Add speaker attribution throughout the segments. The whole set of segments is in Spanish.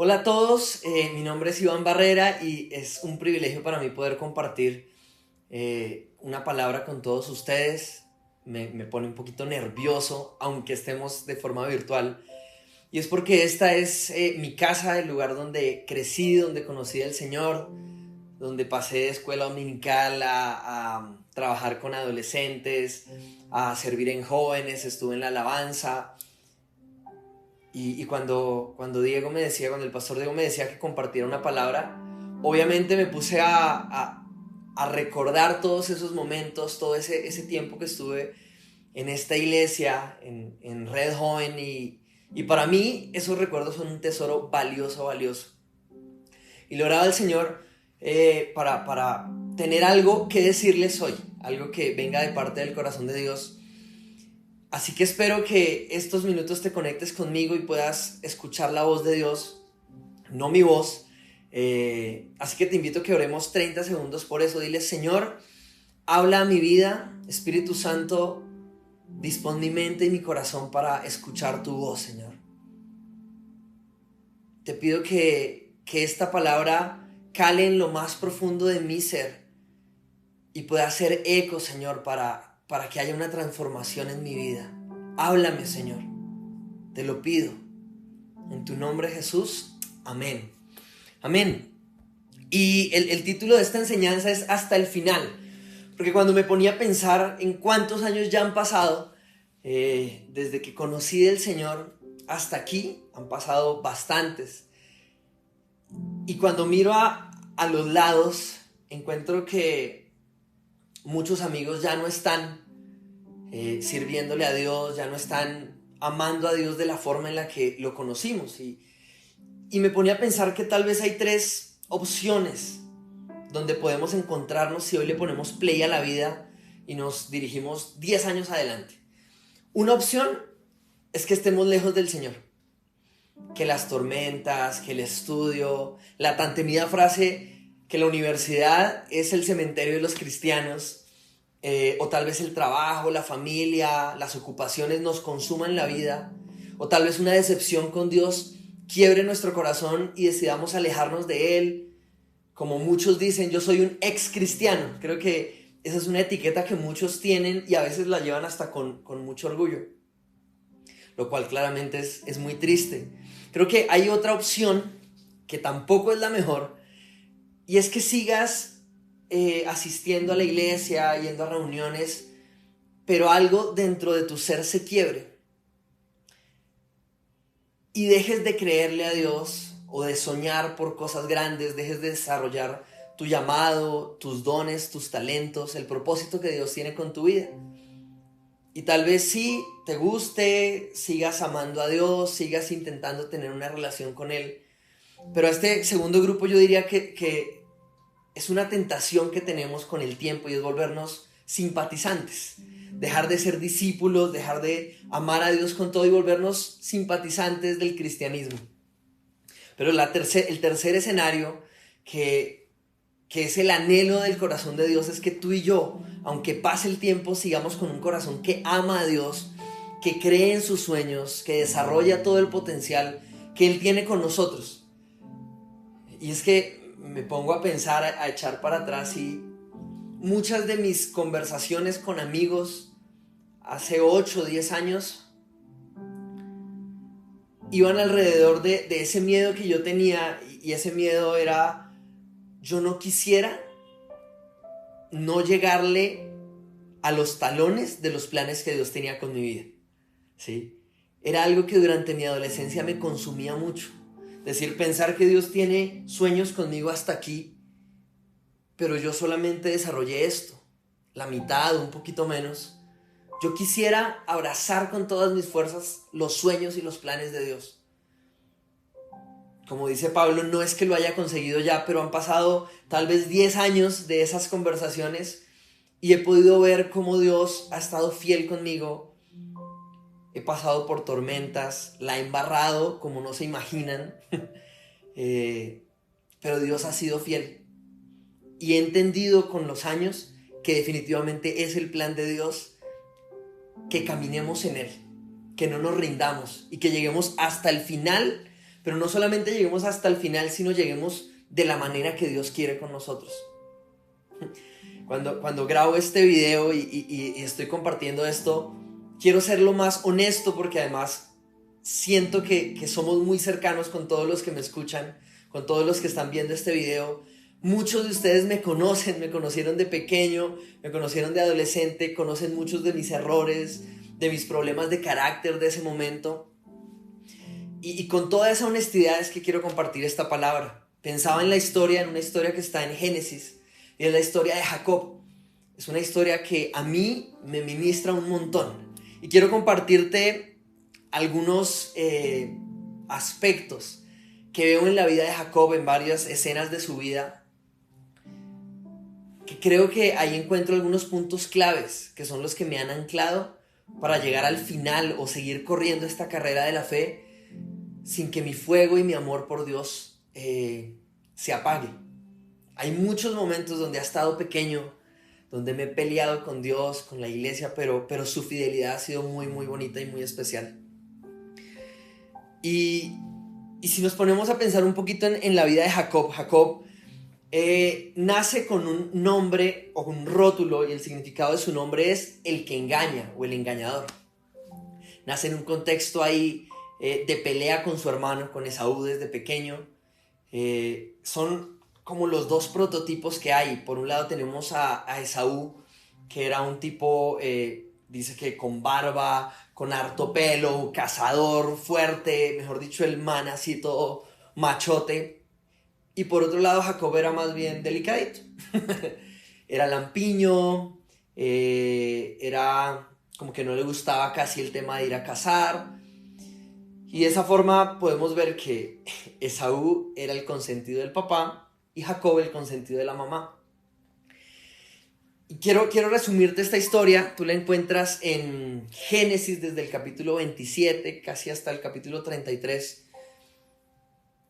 Speaker 1: Hola a todos, mi nombre es Iván Barrera y es un privilegio para mí poder compartir una palabra con todos ustedes. Me pone un poquito nervioso, aunque estemos de forma virtual. Y es porque esta es mi casa, el lugar donde crecí, donde conocí al Señor, donde pasé de escuela dominical a trabajar con adolescentes, a servir en jóvenes, estuve en la alabanza. Y cuando cuando el pastor Diego me decía que compartiera una palabra, obviamente me puse a recordar todos esos momentos, todo ese tiempo que estuve en esta iglesia, en Red Joven, y para mí esos recuerdos son un tesoro valioso, valioso. Y le oraba al Señor para tener algo que decirles hoy, algo que venga de parte del corazón de Dios. Así que espero que estos minutos te conectes conmigo y puedas escuchar la voz de Dios, no mi voz. Así que te invito a que oremos 30 segundos por eso. Dile: Señor, habla a mi vida. Espíritu Santo, dispón mi mente y mi corazón para escuchar tu voz, Señor. Te pido que esta palabra cale en lo más profundo de mi ser y pueda hacer eco, Señor, para que haya una transformación en mi vida. Háblame, Señor. Te lo pido. En tu nombre, Jesús. Amén. Amén. Y el título de esta enseñanza es Hasta el final. Porque cuando me ponía a pensar en cuántos años ya han pasado, desde que conocí del Señor hasta aquí, han pasado bastantes. Y cuando miro a los lados, encuentro que muchos amigos ya no están sirviéndole a Dios, ya no están amando a Dios de la forma en la que lo conocimos. Y me ponía a pensar que tal vez hay tres opciones donde podemos encontrarnos si hoy le ponemos play a la vida y nos dirigimos 10 años adelante. Una opción es que estemos lejos del Señor, que las tormentas, que el estudio, la tan temida frase que la universidad es el cementerio de los cristianos, o tal vez el trabajo, la familia, las ocupaciones nos consuman la vida, o tal vez una decepción con Dios quiebre nuestro corazón y decidamos alejarnos de Él. Como muchos dicen, yo soy un ex cristiano. Creo que esa es una etiqueta que muchos tienen y a veces la llevan hasta con mucho orgullo, lo cual claramente es muy triste. Creo que hay otra opción que tampoco es la mejor, y es que sigas asistiendo a la iglesia, yendo a reuniones, pero algo dentro de tu ser se quiebre y dejes de creerle a Dios o de soñar por cosas grandes, dejes de desarrollar tu llamado, tus dones, tus talentos, el propósito que Dios tiene con tu vida. Y tal vez sí te guste, sigas amando a Dios, sigas intentando tener una relación con Él. Pero a este segundo grupo yo diría que es una tentación que tenemos con el tiempo, y es volvernos simpatizantes. Dejar de ser discípulos, dejar de amar a Dios con todo y volvernos simpatizantes del cristianismo. Pero el tercer escenario, que es el anhelo del corazón de Dios, es que tú y yo, aunque pase el tiempo, sigamos con un corazón que ama a Dios, que cree en sus sueños, que desarrolla todo el potencial que Él tiene con nosotros. Y es que me pongo a pensar, a echar para atrás, y muchas de mis conversaciones con amigos hace 8 o 10 años iban alrededor de ese miedo que yo tenía, y ese miedo era: yo no quisiera no llegarle a los talones de los planes que Dios tenía con mi vida, ¿sí? Era algo que durante mi adolescencia me consumía mucho. Es decir, pensar que Dios tiene sueños conmigo hasta aquí, pero yo solamente desarrollé esto, la mitad o un poquito menos. Yo quisiera abrazar con todas mis fuerzas los sueños y los planes de Dios. Como dice Pablo, no es que lo haya conseguido ya, pero han pasado tal vez 10 años de esas conversaciones y he podido ver cómo Dios ha estado fiel conmigo. He pasado por tormentas, la he embarrado como no se imaginan, pero Dios ha sido fiel. Y he entendido con los años que definitivamente es el plan de Dios que caminemos en Él, que no nos rindamos y que lleguemos hasta el final pero no solamente lleguemos hasta el final, sino lleguemos de la manera que Dios quiere con nosotros. Cuando grabo este video y estoy compartiendo esto, quiero ser lo más honesto porque además siento que somos muy cercanos con todos los que me escuchan, con todos los que están viendo este video. Muchos de ustedes me conocen, me conocieron de pequeño, me conocieron de adolescente, conocen muchos de mis errores, de mis problemas de carácter de ese momento. Y con toda esa honestidad es que quiero compartir esta palabra. Pensaba en una historia que está en Génesis, y es la historia de Jacob. Es una historia que a mí me ministra un montón. Y quiero compartirte algunos aspectos que veo en la vida de Jacob, en varias escenas de su vida, que creo que ahí encuentro algunos puntos claves, que son los que me han anclado para llegar al final o seguir corriendo esta carrera de la fe sin que mi fuego y mi amor por Dios se apague. Hay muchos momentos donde he estado pequeño, donde me he peleado con Dios, con la iglesia, pero su fidelidad ha sido muy, muy bonita y muy especial. Y si nos ponemos a pensar un poquito en la vida de Jacob, Jacob nace con un nombre o un rótulo, y el significado de su nombre es el que engaña o el engañador. Nace en un contexto ahí de pelea con su hermano, con Esaú desde pequeño. Son como los dos prototipos que hay. Por un lado tenemos a Esaú, que era un tipo, dice que con barba, con harto pelo, cazador, fuerte, mejor dicho, el man así todo machote. Y por otro lado Jacob era más bien delicadito. Era lampiño, era como que no le gustaba casi el tema de ir a cazar. Y de esa forma podemos ver que Esaú era el consentido del papá y Jacob el consentido de la mamá. Y quiero resumirte esta historia. Tú la encuentras en Génesis desde el capítulo 27 casi hasta el capítulo 33.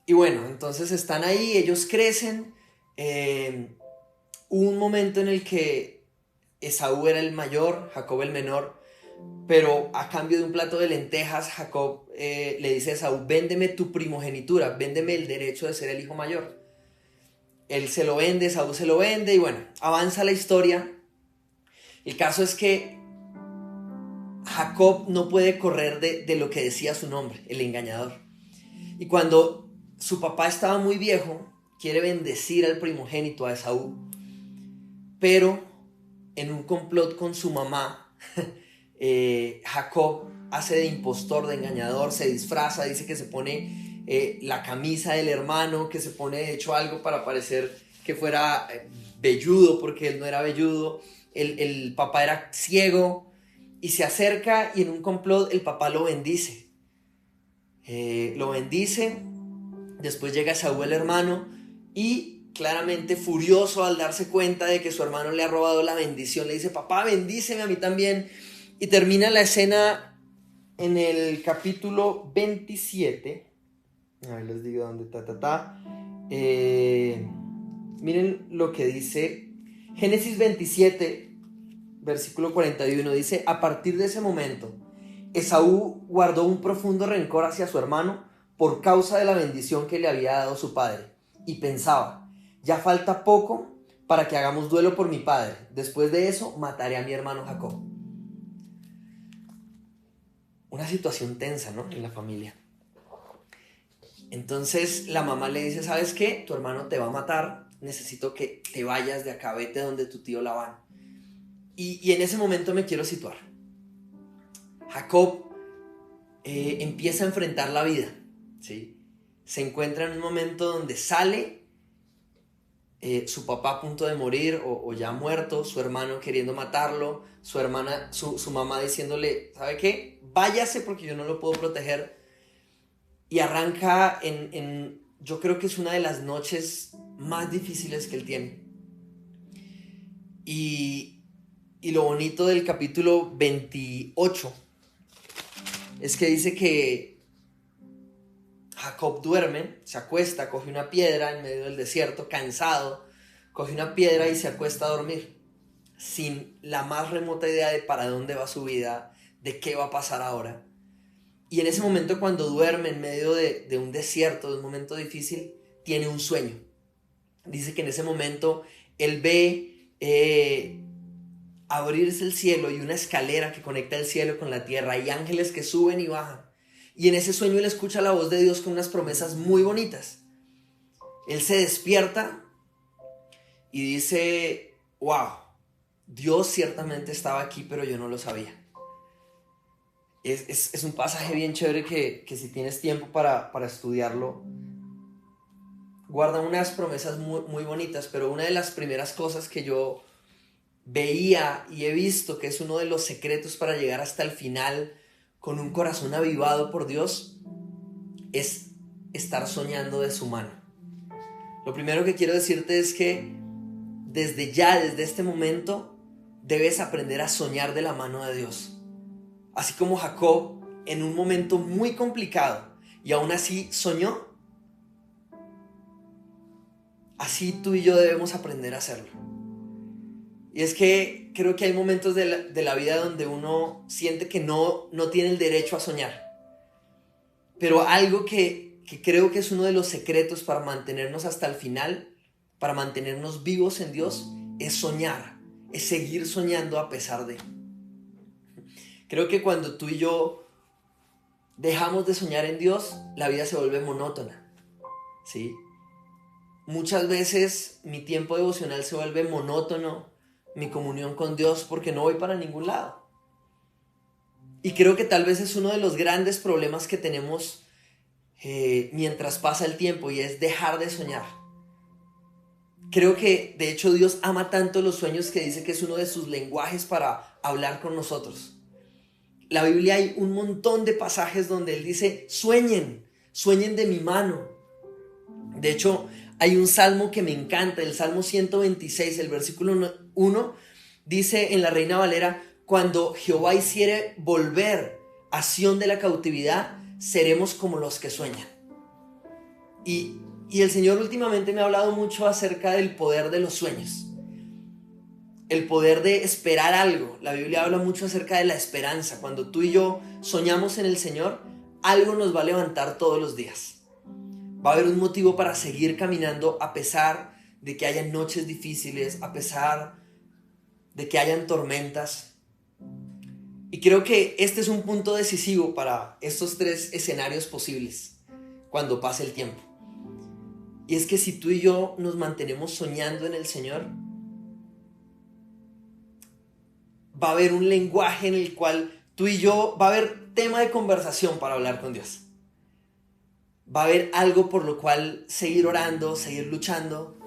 Speaker 1: Y bueno, entonces están ahí, ellos crecen. Hubo un momento en el que Esaú era el mayor, Jacob el menor, pero a cambio de un plato de lentejas, Jacob le dice a Esaú: véndeme tu primogenitura, véndeme el derecho de ser el hijo mayor. Él se lo vende, Esaú se lo vende, y bueno, avanza la historia. El caso es que Jacob no puede correr de lo que decía su nombre, el engañador. Y cuando su papá estaba muy viejo, quiere bendecir al primogénito, a Esaú, pero en un complot con su mamá, Jacob hace de impostor, de engañador, se disfraza, dice que se pone la camisa del hermano, que se pone de hecho algo para parecer que fuera velludo, porque él no era velludo. El papá era ciego, y se acerca, y en un complot el papá lo bendice. Después llega Esaú el hermano, y claramente furioso al darse cuenta de que su hermano le ha robado la bendición, le dice: papá, bendíceme a mí también. Y termina la escena en el capítulo 27. A ver, les digo dónde miren lo que dice Génesis 27, versículo 41. Dice: a partir de ese momento, Esaú guardó un profundo rencor hacia su hermano por causa de la bendición que le había dado su padre, y pensaba: ya falta poco para que hagamos duelo por mi padre. Después de eso, mataré a mi hermano Jacob. Una situación tensa, ¿no?, en la familia. Entonces la mamá le dice: ¿sabes qué? Tu hermano te va a matar, necesito que te vayas de acá, vete donde tu tío Labán. Y en ese momento me quiero situar. Jacob empieza a enfrentar la vida, ¿sí? Se encuentra en un momento donde sale, su papá a punto de morir o ya muerto, su hermano queriendo matarlo, su mamá diciéndole: ¿sabe qué? Váyase porque yo no lo puedo proteger. Y arranca yo creo que es una de las noches más difíciles que él tiene. Y lo bonito del capítulo 28 es que dice que Jacob duerme, se acuesta, coge una piedra en medio del desierto, cansado, coge una piedra y se acuesta a dormir, sin la más remota idea de para dónde va su vida, de qué va a pasar ahora. Y en ese momento, cuando duerme en medio de un desierto, de un momento difícil, tiene un sueño. Dice que en ese momento él ve abrirse el cielo y una escalera que conecta el cielo con la tierra. Hay ángeles que suben y bajan. Y en ese sueño él escucha la voz de Dios con unas promesas muy bonitas. Él se despierta y dice, wow, Dios ciertamente estaba aquí, pero yo no lo sabía. Es un pasaje bien chévere que si tienes tiempo para estudiarlo, guarda unas promesas muy, muy bonitas, pero una de las primeras cosas que yo veía y he visto que es uno de los secretos para llegar hasta el final con un corazón avivado por Dios es estar soñando de su mano. Lo primero que quiero decirte es que desde este momento, debes aprender a soñar de la mano de Dios. Así como Jacob, en un momento muy complicado, y aún así soñó, así tú y yo debemos aprender a hacerlo. Y es que creo que hay momentos de la vida donde uno siente que no tiene el derecho a soñar. Pero algo que creo que es uno de los secretos para mantenernos hasta el final, para mantenernos vivos en Dios, es soñar, es seguir soñando a pesar de. Creo que cuando tú y yo dejamos de soñar en Dios, la vida se vuelve monótona, ¿sí? Muchas veces mi tiempo devocional se vuelve monótono, mi comunión con Dios, porque no voy para ningún lado. Y creo que tal vez es uno de los grandes problemas que tenemos mientras pasa el tiempo, y es dejar de soñar. Creo que de hecho Dios ama tanto los sueños que dice que es uno de sus lenguajes para hablar con nosotros. La Biblia hay un montón de pasajes donde Él dice, sueñen de mi mano. De hecho, hay un salmo que me encanta, el Salmo 126, el versículo 1, dice en la Reina Valera, cuando Jehová hiciere volver a Sión de la cautividad, seremos como los que sueñan. Y el Señor últimamente me ha hablado mucho acerca del poder de los sueños. El poder de esperar algo. La Biblia habla mucho acerca de la esperanza. Cuando tú y yo soñamos en el Señor, algo nos va a levantar todos los días. Va a haber un motivo para seguir caminando a pesar de que hayan noches difíciles, a pesar de que hayan tormentas. Y creo que este es un punto decisivo para estos tres escenarios posibles cuando pase el tiempo. Y es que si tú y yo nos mantenemos soñando en el Señor, va a haber un lenguaje en el cual tú y yo, va a haber tema de conversación para hablar con Dios. Va a haber algo por lo cual seguir orando, seguir luchando.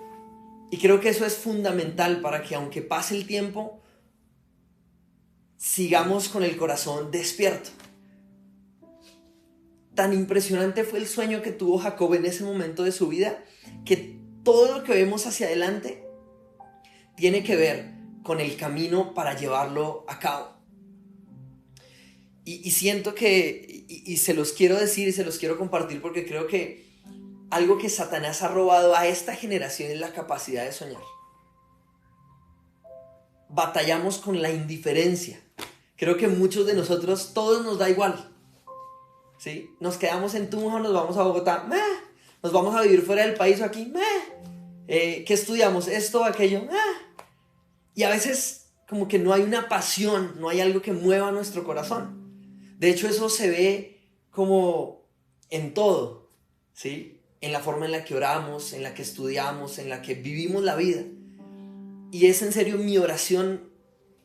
Speaker 1: Y creo que eso es fundamental para que aunque pase el tiempo, sigamos con el corazón despierto. Tan impresionante fue el sueño que tuvo Jacob en ese momento de su vida, que todo lo que vemos hacia adelante tiene que ver con el camino para llevarlo a cabo. Y siento que, y se los quiero decir y se los quiero compartir, porque creo que algo que Satanás ha robado a esta generación es la capacidad de soñar. Batallamos con la indiferencia. Creo que muchos de nosotros, todos nos da igual, ¿sí? Nos quedamos en Tunja, nos vamos a Bogotá, ¡meh! Nos vamos a vivir fuera del país o aquí, ¿qué estudiamos? Esto, aquello, Y a veces como que no hay una pasión, no hay algo que mueva nuestro corazón. De hecho, eso se ve como en todo, ¿sí? En la forma en la que oramos, en la que estudiamos, en la que vivimos la vida. Y es en serio mi oración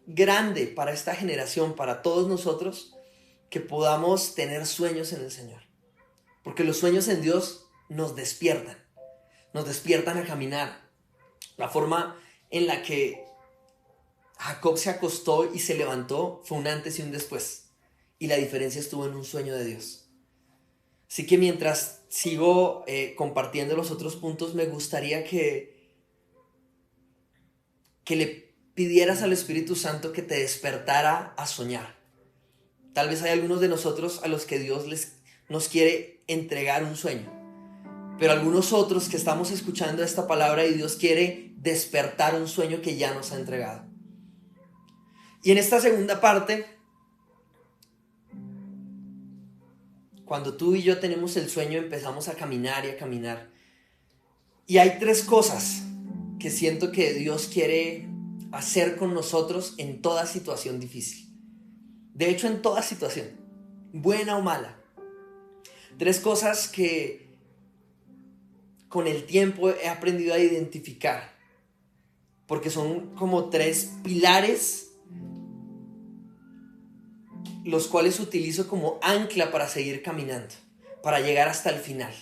Speaker 1: grande para esta generación, para todos nosotros, que podamos tener sueños en el Señor. Porque los sueños en Dios nos despiertan a caminar. La forma en la que Jacob se acostó y se levantó fue un antes y un después. Y la diferencia estuvo en un sueño de Dios. Así que mientras sigo compartiendo los otros puntos, me gustaría que le pidieras al Espíritu Santo que te despertara a soñar. Tal vez hay algunos de nosotros a los que Dios nos quiere entregar un sueño. Pero algunos otros que estamos escuchando esta palabra y Dios quiere despertar un sueño que ya nos ha entregado. Y en esta segunda parte cuando tú y yo tenemos el sueño, empezamos a caminar y a caminar. Y hay tres cosas que siento que Dios quiere hacer con nosotros en toda situación difícil. De hecho, en toda situación, buena o mala. Tres cosas que con el tiempo he aprendido a identificar, porque son como tres pilares los cuales utilizo como ancla para seguir caminando, para llegar hasta el final.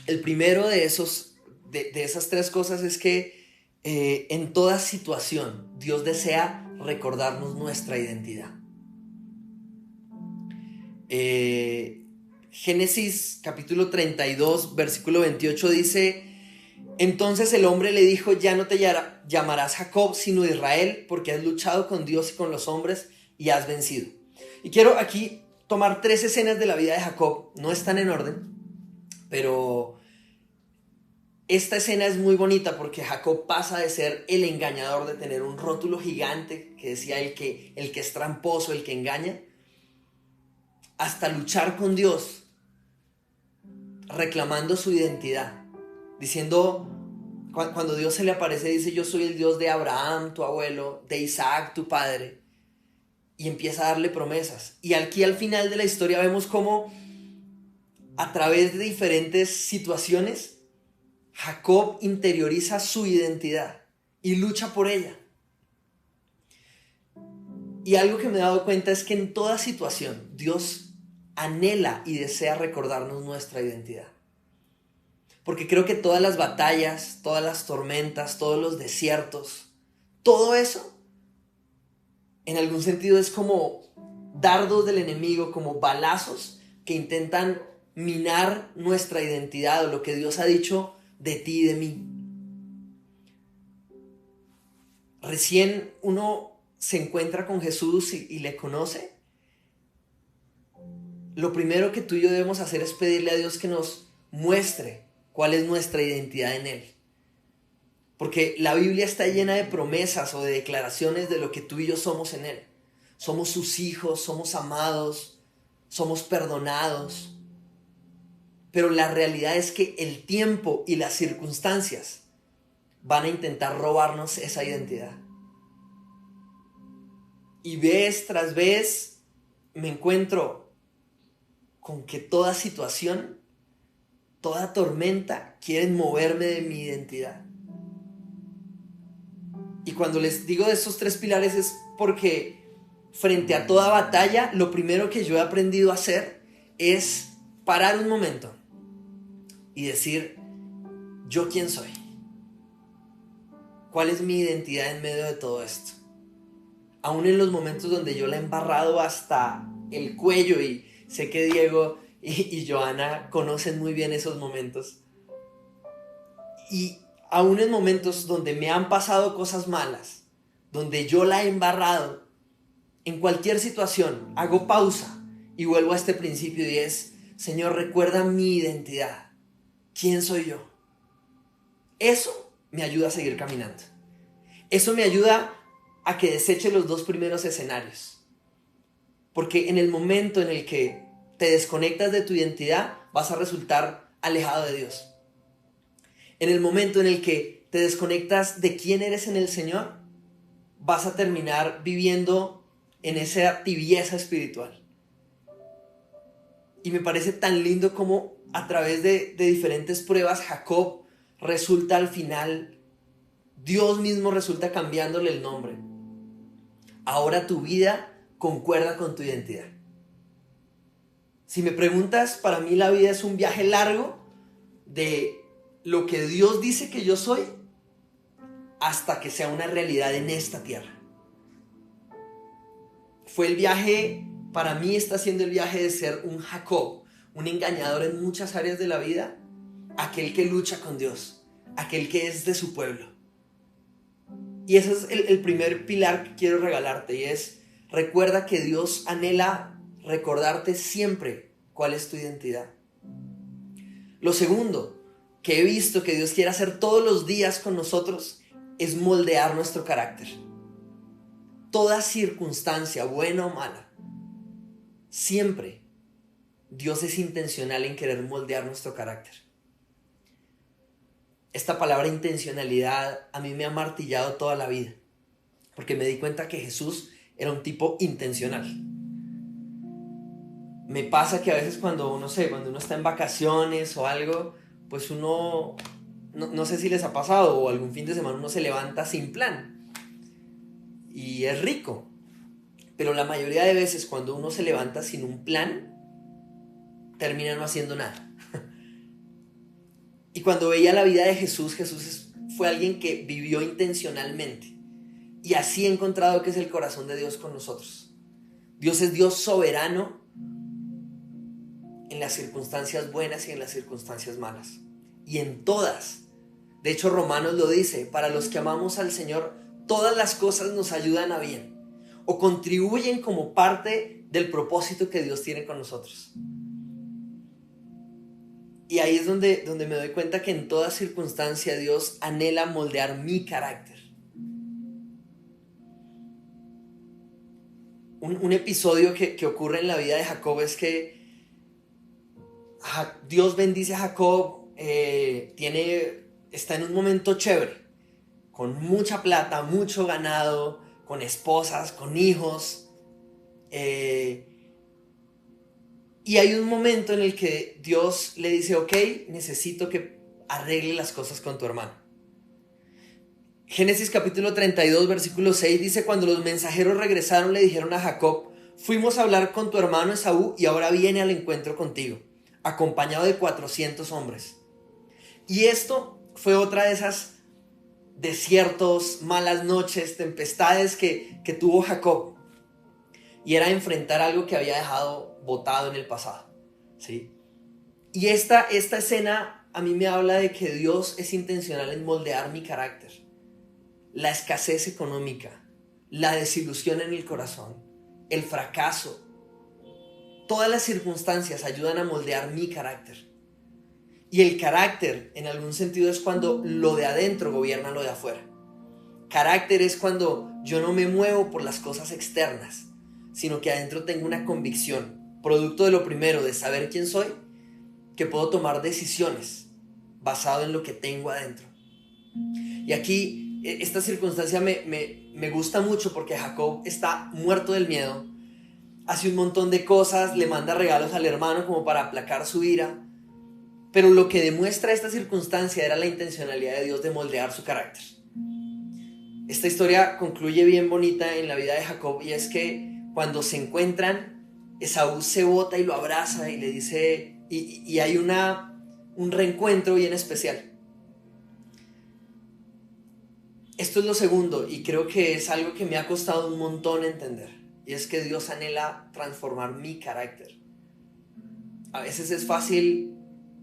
Speaker 1: El primero de esas tres cosas es que en toda situación Dios desea recordarnos nuestra identidad. Génesis capítulo 32, versículo 28 dice: entonces el hombre le dijo, ya no te llamarás Jacob, sino Israel, porque has luchado con Dios y con los hombres y has vencido. Y quiero aquí tomar tres escenas de la vida de Jacob. No están en orden, pero esta escena es muy bonita porque Jacob pasa de ser el engañador, de tener un rótulo gigante que decía el que es tramposo, el que engaña, hasta luchar con Dios, reclamando su identidad, diciendo, cuando Dios se le aparece, dice: yo soy el Dios de Abraham, tu abuelo, de Isaac, tu padre, y empieza a darle promesas. Y aquí al final de la historia vemos cómo a través de diferentes situaciones Jacob interioriza su identidad y lucha por ella. Y algo que me he dado cuenta es que en toda situación Dios anhela y desea recordarnos nuestra identidad. Porque creo que todas las batallas, todas las tormentas, todos los desiertos, todo eso, en algún sentido es como dardos del enemigo, como balazos que intentan minar nuestra identidad o lo que Dios ha dicho de ti y de mí. Recién uno se encuentra con Jesús y le conoce. Lo primero que tú y yo debemos hacer es pedirle a Dios que nos muestre cuál es nuestra identidad en Él. Porque la Biblia está llena de promesas o de declaraciones de lo que tú y yo somos en Él. Somos sus hijos, somos amados, somos perdonados. Pero la realidad es que el tiempo y las circunstancias van a intentar robarnos esa identidad. Y vez tras vez me encuentro con que toda situación, toda tormenta quieren moverme de mi identidad. Y cuando les digo de estos tres pilares es porque frente a toda batalla, lo primero que yo he aprendido a hacer es parar un momento y decir: ¿yo quién soy? ¿Cuál es mi identidad en medio de todo esto? Aún en los momentos donde yo la he embarrado hasta el cuello, y sé que Diego y Joana conocen muy bien esos momentos. Y aún en momentos donde me han pasado cosas malas, donde yo la he embarrado, en cualquier situación hago pausa y vuelvo a este principio y es: Señor, recuerda mi identidad. ¿Quién soy yo? Eso me ayuda a seguir caminando. Eso me ayuda a que deseche los dos primeros escenarios. Porque en el momento en el que te desconectas de tu identidad, vas a resultar alejado de Dios. En el momento en el que te desconectas de quién eres en el Señor, vas a terminar viviendo en esa tibieza espiritual. Y me parece tan lindo como a través de diferentes pruebas, Jacob resulta al final, Dios mismo resulta cambiándole el nombre. Ahora tu vida concuerda con tu identidad. Si me preguntas, para mí la vida es un viaje largo de lo que Dios dice que yo soy hasta que sea una realidad en esta tierra. Fue el viaje, para mí está siendo el viaje de ser un Jacob, un engañador en muchas áreas de la vida, aquel que lucha con Dios, aquel que es de su pueblo. Y ese es el primer pilar que quiero regalarte, y es: recuerda que Dios anhela recordarte siempre cuál es tu identidad. Lo segundo que he visto que Dios quiere hacer todos los días con nosotros es moldear nuestro carácter. Toda circunstancia, buena o mala, siempre Dios es intencional en querer moldear nuestro carácter. Esta palabra intencionalidad a mí me ha martillado toda la vida, porque me di cuenta que Jesús era un tipo intencional. Me pasa que a veces cuando uno está en vacaciones o algo, pues uno, no sé si les ha pasado, o algún fin de semana uno se levanta sin plan. Y es rico. Pero la mayoría de veces cuando uno se levanta sin un plan, termina no haciendo nada. Y cuando veía la vida de Jesús, fue alguien que vivió intencionalmente. Y así he encontrado que es el corazón de Dios con nosotros. Dios es Dios soberano en las circunstancias buenas y en las circunstancias malas. Y en todas. De hecho, Romanos lo dice, para los que amamos al Señor, todas las cosas nos ayudan a bien o contribuyen como parte del propósito que Dios tiene con nosotros. Y ahí es donde me doy cuenta que en toda circunstancia Dios anhela moldear mi carácter. Un episodio que ocurre en la vida de Jacob es que Dios bendice a Jacob, está en un momento chévere, con mucha plata, mucho ganado, con esposas, con hijos. Y hay un momento en el que Dios le dice, ok, necesito que arregle las cosas con tu hermano. Génesis capítulo 32, versículo 6 dice, cuando los mensajeros regresaron le dijeron a Jacob, fuimos a hablar con tu hermano Esaú y ahora viene al encuentro contigo, acompañado de 400 hombres. Y esto fue otra de esas desiertos, malas noches, tempestades que tuvo Jacob. Y era enfrentar algo que había dejado botado en el pasado, ¿sí? Y esta escena a mí me habla de que Dios es intencional en moldear mi carácter. La escasez económica, la desilusión en el corazón, el fracaso, todas las circunstancias ayudan a moldear mi carácter. Y el carácter, en algún sentido, es cuando lo de adentro gobierna lo de afuera. Carácter es cuando yo no me muevo por las cosas externas, sino que adentro tengo una convicción, producto de lo primero, de saber quién soy, que puedo tomar decisiones basado en lo que tengo adentro. Y aquí, esta circunstancia me gusta mucho porque Jacob está muerto del miedo, hace un montón de cosas, le manda regalos al hermano como para aplacar su ira, pero lo que demuestra esta circunstancia era la intencionalidad de Dios de moldear su carácter. Esta historia concluye bien bonita en la vida de Jacob, y es que cuando se encuentran, Esaú se bota y lo abraza y le dice, y hay un reencuentro bien especial. Esto es lo segundo, y creo que es algo que me ha costado un montón entender, y es que Dios anhela transformar mi carácter. A veces es fácil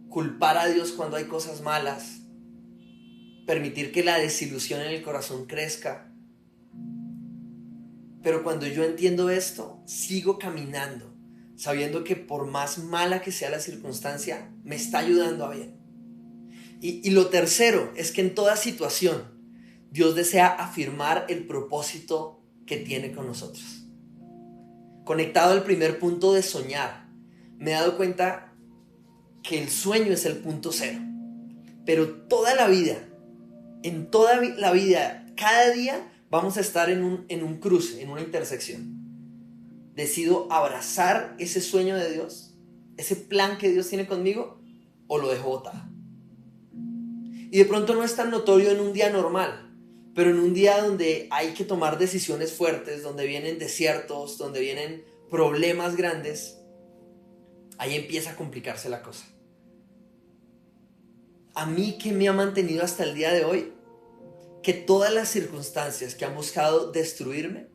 Speaker 1: culpar a Dios cuando hay cosas malas, permitir que la desilusión en el corazón crezca. Pero cuando yo entiendo esto, sigo caminando, sabiendo que por más mala que sea la circunstancia, me está ayudando a bien. Y lo tercero es que en toda situación, Dios desea afirmar el propósito que tiene con nosotros. Conectado al primer punto de soñar, me he dado cuenta que el sueño es el punto cero. Pero toda la vida, en toda la vida, cada día vamos a estar en un cruce, en una intersección. ¿Decido abrazar ese sueño de Dios, ese plan que Dios tiene conmigo, o lo dejo botado? Y de pronto no es tan notorio en un día normal, pero en un día donde hay que tomar decisiones fuertes, donde vienen desiertos, donde vienen problemas grandes, ahí empieza a complicarse la cosa. A mí, ¿qué me ha mantenido hasta el día de hoy? Que todas las circunstancias que han buscado destruirme,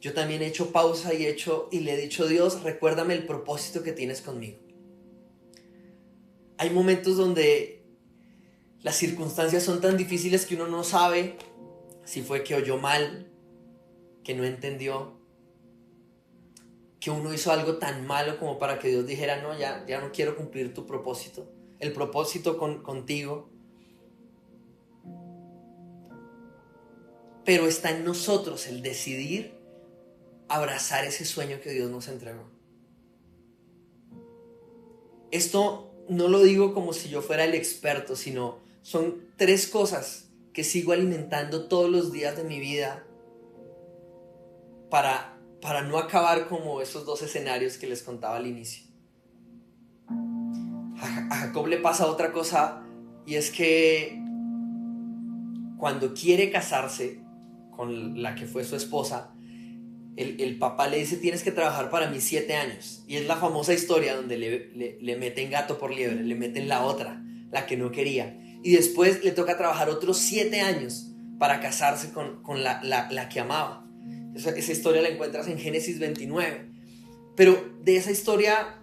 Speaker 1: yo también he hecho pausa y le he dicho, Dios, recuérdame el propósito que tienes conmigo. Hay momentos donde las circunstancias son tan difíciles que uno no sabe si fue que oyó mal, que no entendió, que uno hizo algo tan malo como para que Dios dijera, no, ya no quiero cumplir tu propósito, el propósito contigo. Pero está en nosotros el decidir abrazar ese sueño que Dios nos entregó. Esto no lo digo como si yo fuera el experto, sino son 3 cosas que sigo alimentando todos los días de mi vida para no acabar como esos 2 escenarios que les contaba al inicio. A Jacob le pasa otra cosa, y es que cuando quiere casarse con la que fue su esposa, el papá le dice: tienes que trabajar para mí 7 años. Y es la famosa historia donde le meten gato por liebre, le meten la otra, la que no quería. Y después le toca trabajar otros 7 años para casarse con la que amaba. Esa historia la encuentras en Génesis 29. Pero de esa historia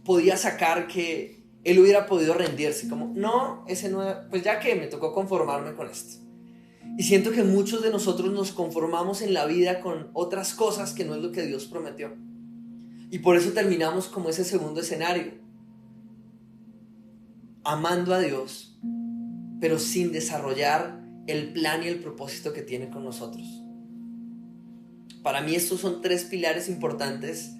Speaker 1: podía sacar que él hubiera podido rendirse, como, no, ese no, pues ya que me tocó conformarme con esto. Y siento que muchos de nosotros nos conformamos en la vida con otras cosas que no es lo que Dios prometió. Y por eso terminamos como ese segundo escenario, amando a Dios, pero sin desarrollar el plan y el propósito que tiene con nosotros. Para mí estos son 3 pilares importantes,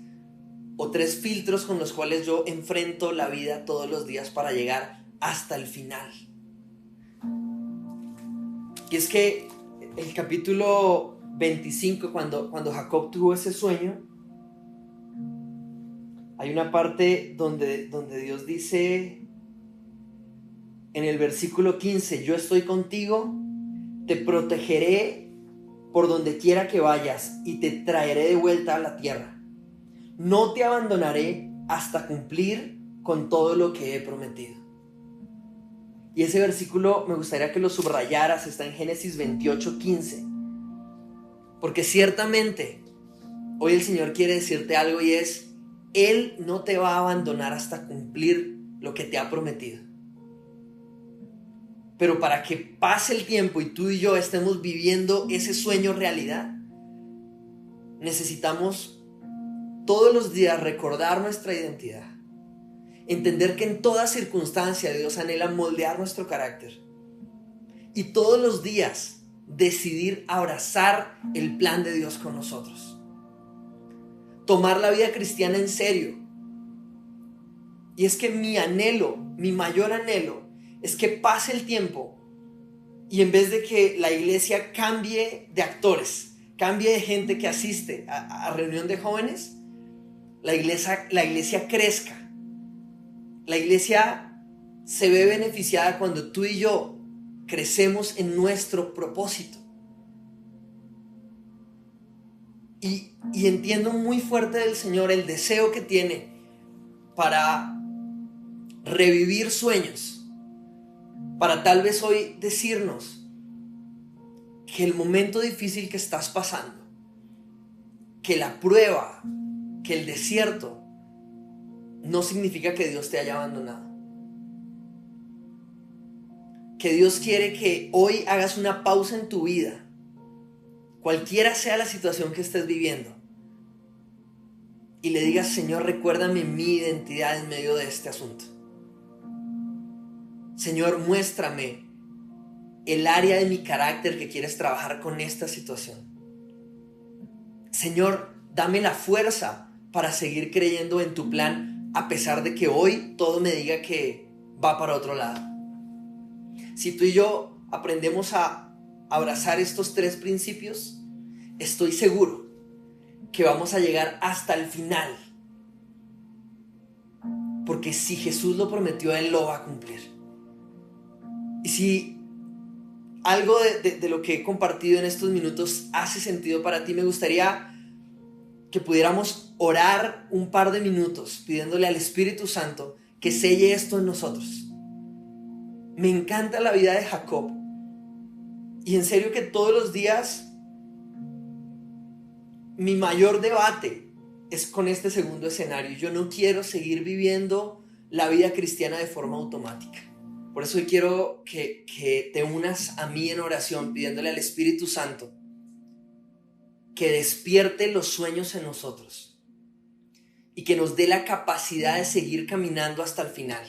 Speaker 1: o 3 filtros con los cuales yo enfrento la vida todos los días para llegar hasta el final. Y es que el capítulo 25, cuando Jacob tuvo ese sueño, hay una parte donde Dios dice en el versículo 15: yo estoy contigo, te protegeré por donde quiera que vayas y te traeré de vuelta a la tierra. No te abandonaré hasta cumplir con todo lo que he prometido. Y ese versículo me gustaría que lo subrayaras, está en Génesis 28:15. Porque ciertamente hoy el Señor quiere decirte algo, y es: Él no te va a abandonar hasta cumplir lo que te ha prometido. Pero para que pase el tiempo y tú y yo estemos viviendo ese sueño realidad, necesitamos todos los días recordar nuestra identidad. Entender que en toda circunstancia Dios anhela moldear nuestro carácter. Y todos los días decidir abrazar el plan de Dios con nosotros. Tomar la vida cristiana en serio. Y es que mi anhelo, mi mayor anhelo, es que pase el tiempo y en vez de que la iglesia cambie de actores, cambie de gente que asiste a reunión de jóvenes, la iglesia crezca. La iglesia se ve beneficiada cuando tú y yo crecemos en nuestro propósito. Y entiendo muy fuerte del Señor el deseo que tiene para revivir sueños, para tal vez hoy decirnos que el momento difícil que estás pasando, que la prueba, que el desierto, no significa que Dios te haya abandonado. Que Dios quiere que hoy hagas una pausa en tu vida, cualquiera sea la situación que estés viviendo, y le digas: Señor, recuérdame mi identidad en medio de este asunto. Señor, muéstrame el área de mi carácter que quieres trabajar con esta situación. Señor, dame la fuerza para seguir creyendo en tu plan, a pesar de que hoy todo me diga que va para otro lado. Si tú y yo aprendemos a abrazar estos 3 principios, estoy seguro que vamos a llegar hasta el final. Porque si Jesús lo prometió, Él lo va a cumplir. Y si algo de lo que he compartido en estos minutos hace sentido para ti, me gustaría que pudiéramos orar un par de minutos pidiéndole al Espíritu Santo que selle esto en nosotros. Me encanta la vida de Jacob, y en serio que todos los días mi mayor debate es con este segundo escenario. Yo no quiero seguir viviendo la vida cristiana de forma automática. Por eso hoy quiero que te unas a mí en oración pidiéndole al Espíritu Santo que despierte los sueños en nosotros y que nos dé la capacidad de seguir caminando hasta el final.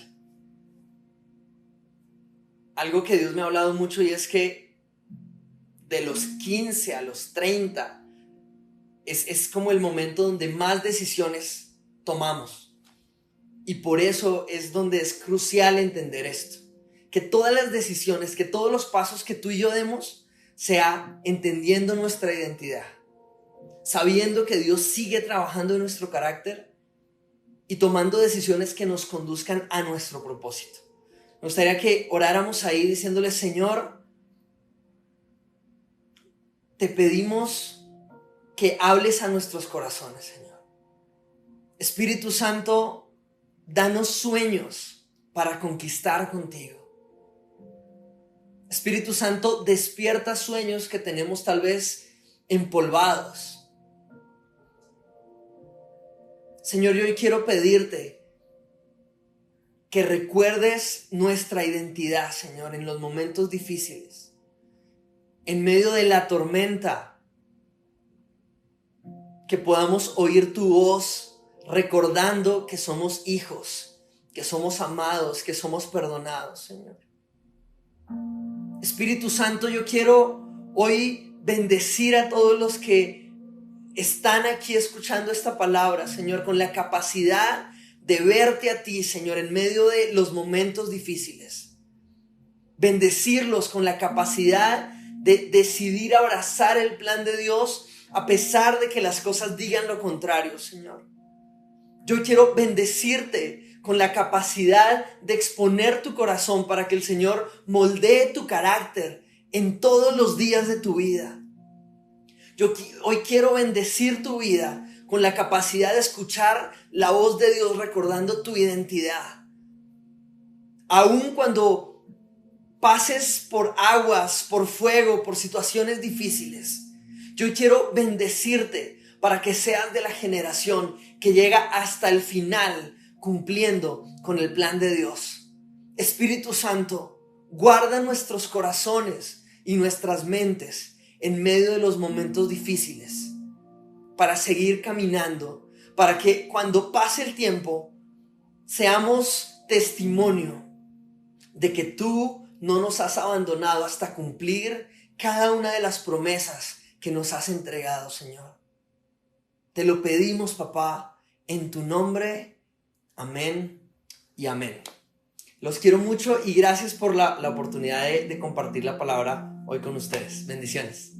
Speaker 1: Algo que Dios me ha hablado mucho, y es que de los 15 a los 30 es como el momento donde más decisiones tomamos. Y por eso es donde es crucial entender esto. Que todas las decisiones, que todos los pasos que tú y yo demos, sea entendiendo nuestra identidad, sabiendo que Dios sigue trabajando en nuestro carácter y tomando decisiones que nos conduzcan a nuestro propósito. Me gustaría que oráramos ahí diciéndole: Señor, te pedimos que hables a nuestros corazones, Señor. Espíritu Santo, danos sueños para conquistar contigo. Espíritu Santo, despierta sueños que tenemos tal vez empolvados. Señor, yo hoy quiero pedirte que recuerdes nuestra identidad, Señor, en los momentos difíciles, en medio de la tormenta, que podamos oír tu voz recordando que somos hijos, que somos amados, que somos perdonados, Señor. Espíritu Santo, yo quiero hoy bendecir a todos los que están aquí escuchando esta palabra, Señor, con la capacidad de verte a ti, Señor, en medio de los momentos difíciles. Bendecirlos con la capacidad de decidir abrazar el plan de Dios a pesar de que las cosas digan lo contrario, Señor. Yo quiero bendecirte con la capacidad de exponer tu corazón para que el Señor moldee tu carácter en todos los días de tu vida. Yo hoy quiero bendecir tu vida con la capacidad de escuchar la voz de Dios recordando tu identidad. Aun cuando pases por aguas, por fuego, por situaciones difíciles, yo quiero bendecirte para que seas de la generación que llega hasta el final cumpliendo con el plan de Dios. Espíritu Santo, guarda nuestros corazones y nuestras mentes en medio de los momentos difíciles para seguir caminando, para que cuando pase el tiempo seamos testimonio de que tú no nos has abandonado hasta cumplir cada una de las promesas que nos has entregado, Señor. Te lo pedimos, papá, en tu nombre. Amén y amén. Los quiero mucho y gracias por la oportunidad de compartir la palabra hoy con ustedes. Bendiciones.